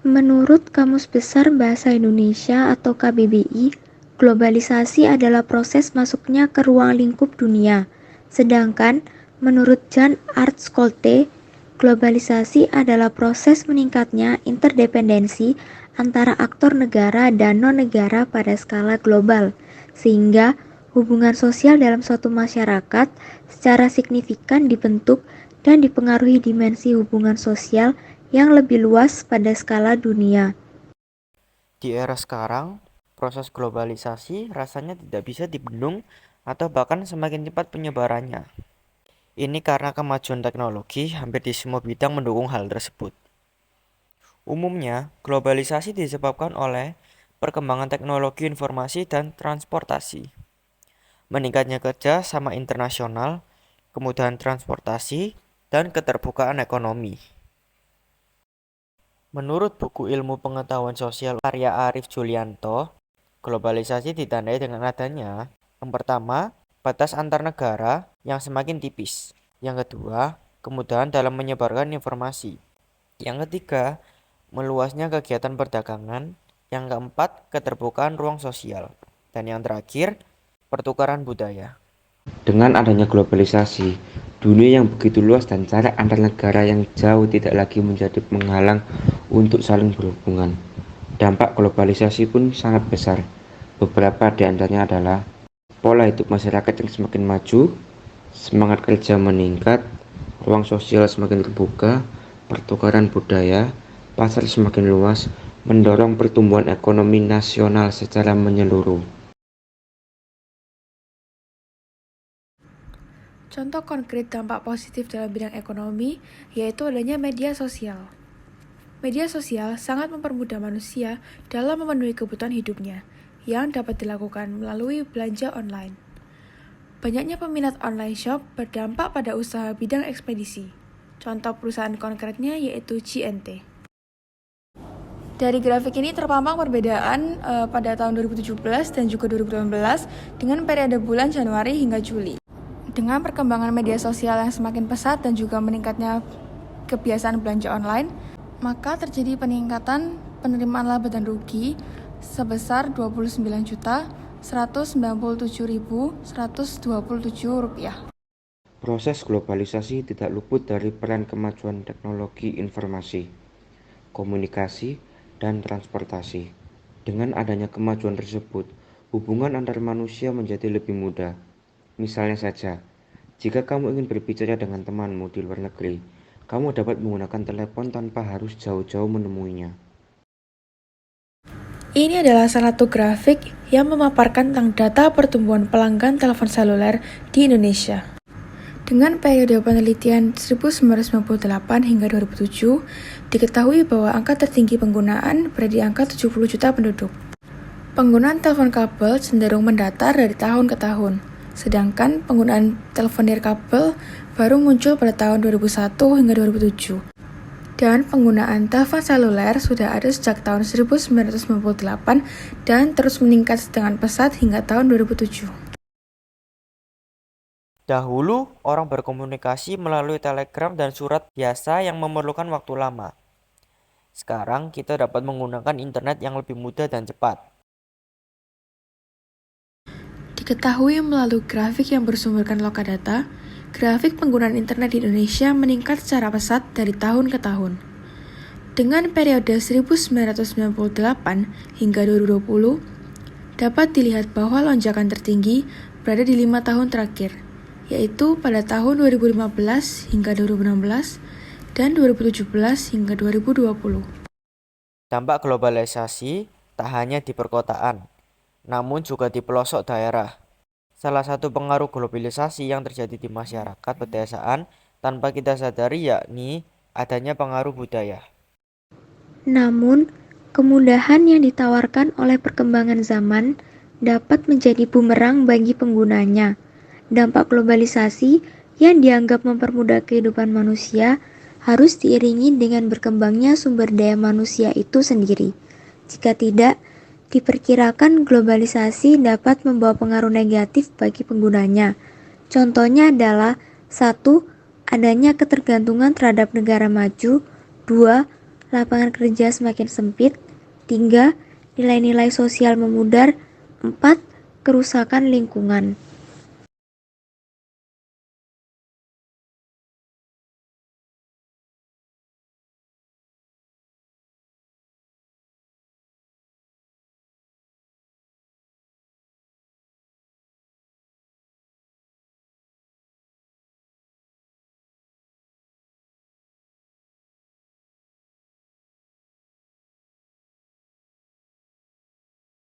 Menurut Kamus Besar Bahasa Indonesia atau KBBI, globalisasi adalah proses masuknya ke ruang lingkup dunia. Sedangkan menurut Jan Artskolte, globalisasi adalah proses meningkatnya interdependensi antara aktor negara dan non-negara pada skala global, sehingga hubungan sosial dalam suatu masyarakat secara signifikan dibentuk dan dipengaruhi dimensi hubungan sosial yang lebih luas pada skala dunia. Di era sekarang, proses globalisasi rasanya tidak bisa dibendung atau bahkan semakin cepat penyebarannya. Ini karena kemajuan teknologi hampir di semua bidang mendukung hal tersebut. Umumnya, globalisasi disebabkan oleh perkembangan teknologi informasi dan transportasi, meningkatnya kerja sama internasional, kemudahan transportasi, dan keterbukaan ekonomi. Menurut buku Ilmu Pengetahuan Sosial karya Arif Julianto, globalisasi ditandai dengan adanya yang pertama, batas antar negara yang semakin tipis. Yang kedua, kemudahan dalam menyebarkan informasi. Yang ketiga, meluasnya kegiatan perdagangan. Yang keempat, keterbukaan ruang sosial. Dan yang terakhir, pertukaran budaya. Dengan adanya globalisasi, dunia yang begitu luas dan jarak antar negara yang jauh tidak lagi menjadi penghalang untuk saling berhubungan. Dampak globalisasi pun sangat besar. Beberapa di antaranya adalah pola hidup masyarakat yang semakin maju, semangat kerja meningkat, ruang sosial semakin terbuka, pertukaran budaya, pasar semakin luas, mendorong pertumbuhan ekonomi nasional secara menyeluruh. Contoh konkret dampak positif dalam bidang ekonomi yaitu adanya media sosial. Media sosial sangat mempermudah manusia dalam memenuhi kebutuhan hidupnya, yang dapat dilakukan melalui belanja online. Banyaknya peminat online shop berdampak pada usaha bidang ekspedisi. Contoh perusahaan konkretnya yaitu GNT. Dari grafik ini terpampang perbedaan pada tahun 2017 dan juga 2018 dengan periode bulan Januari hingga Juli. Dengan perkembangan media sosial yang semakin pesat dan juga meningkatnya kebiasaan belanja online, maka terjadi peningkatan penerimaan laba dan rugi sebesar Rp29.197.127. Proses globalisasi tidak luput dari peran kemajuan teknologi informasi, komunikasi, dan transportasi. Dengan adanya kemajuan tersebut, hubungan antar manusia menjadi lebih mudah. Misalnya saja, jika kamu ingin berbicara dengan temanmu di luar negeri, kamu dapat menggunakan telepon tanpa harus jauh-jauh menemuinya. Ini adalah salah satu grafik yang memaparkan tentang data pertumbuhan pelanggan telepon seluler di Indonesia. Dengan periode penelitian 1998 hingga 2007, diketahui bahwa angka tertinggi penggunaan berada di angka 70 juta penduduk. Penggunaan telepon kabel cenderung mendatar dari tahun ke tahun. Sedangkan penggunaan telepon nirkabel baru muncul pada tahun 2001 hingga 2007. Dan penggunaan telepon seluler sudah ada sejak tahun 1998 dan terus meningkat dengan pesat hingga tahun 2007. Dahulu, orang berkomunikasi melalui telegram dan surat biasa yang memerlukan waktu lama. Sekarang, kita dapat menggunakan internet yang lebih mudah dan cepat. Diketahui melalui grafik yang bersumberkan Lokadata, grafik penggunaan internet di Indonesia meningkat secara pesat dari tahun ke tahun. Dengan periode 1998 hingga 2020, dapat dilihat bahwa lonjakan tertinggi berada di 5 tahun terakhir, yaitu pada tahun 2015 hingga 2016 dan 2017 hingga 2020. Dampak globalisasi tak hanya di perkotaan, namun juga di pelosok daerah. Salah satu pengaruh globalisasi yang terjadi di masyarakat pedesaan tanpa kita sadari yakni adanya pengaruh budaya. Namun, kemudahan yang ditawarkan oleh perkembangan zaman dapat menjadi bumerang bagi penggunanya. Dampak globalisasi yang dianggap mempermudah kehidupan manusia harus diiringi dengan berkembangnya sumber daya manusia itu sendiri. Jika tidak, Diperkirakan globalisasi dapat membawa pengaruh negatif bagi penggunanya. Contohnya adalah 1. Adanya ketergantungan terhadap negara maju. 2. Lapangan kerja semakin sempit. 3. Nilai-nilai sosial memudar. 4. Kerusakan lingkungan.